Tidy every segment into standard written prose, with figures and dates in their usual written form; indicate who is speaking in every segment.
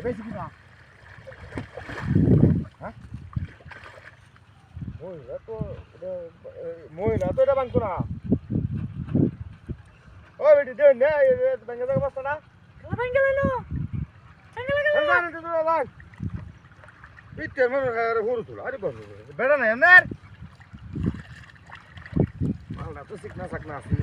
Speaker 1: বেশি কিনা হ্যাঁ মহিলা তো এটা বাংছো না ও বেটি দে নে ব্যাংকে যাওয়ার বস্তাটা
Speaker 2: খেলা ভাঙ গেল না
Speaker 1: ভাই পিতে মনে হয় হুরু তুলা আরে বল বেড়া না এনার মালটা তো শিখনা সাকনা আছে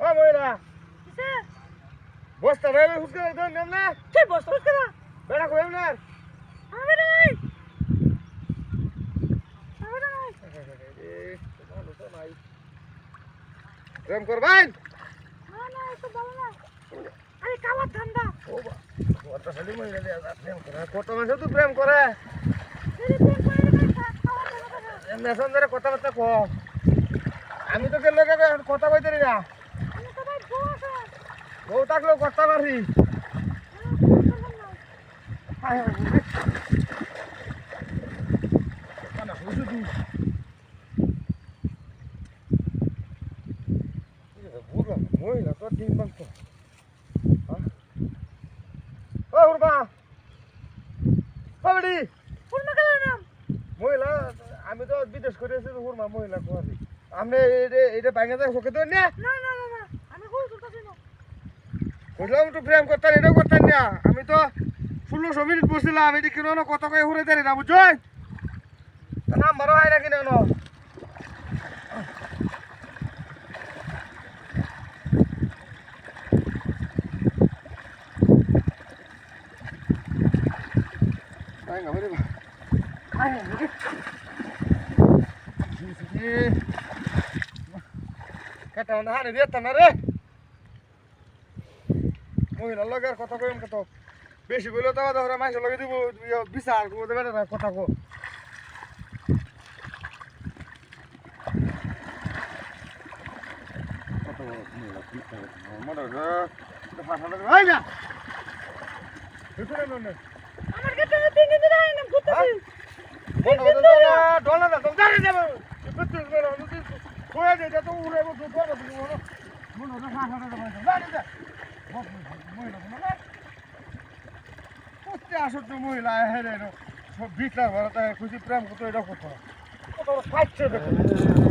Speaker 1: ও মহিলা বস্তা রে হুসকে দেন না
Speaker 2: কে বস বস করা
Speaker 1: বেড়া কই না
Speaker 2: আমি নাই
Speaker 1: প্রেম করবেন
Speaker 2: না না তো ভালো না আরে কালা ঠান্ডা
Speaker 1: ও বাবা খালি মহিলা প্রেম করে কত মানুষ তো প্রেম করে এমনি সুন্দর কথাবার্তা কো আমি তো গেলে কথা কইতে না
Speaker 2: আমি তো ভাই বস
Speaker 1: বউ থাকলেও করতে পারি মহিলা তো ডিম বাংতো ও হুরবা কবডি
Speaker 2: পূর্ণ গেল না
Speaker 1: মহিলা আমি তো বিদেশ করে এসেছি হুরমা মহিলা কোয়ারি আপনি এটা ভাঙে যায় চোখে তো না
Speaker 2: না না না না আমি কই চলতাছি না
Speaker 1: বুঝলাম একটু প্রেম করতেন এটাও করতেন না আমি তো 16 মিনিট বসছিলাম এটি কিনো না কত কয়ে ঘুরে দেয় না বুঝছো নাম্বারও হয় না কিনো কেটা হানি দিয়ে না রে মহিলার লগে আর কথা কইম কত বেশি বলে তো ধরে মাইসের লগে দিব বিচার করবো দেবে না কথা কো
Speaker 2: আমার কাছে তিন দিন ধরে আইলাম ঘুরতেছি
Speaker 1: মহিলা সব বিটলা ঘর খুশি প্রেম কত এটা কত খাচ্ছে দেখো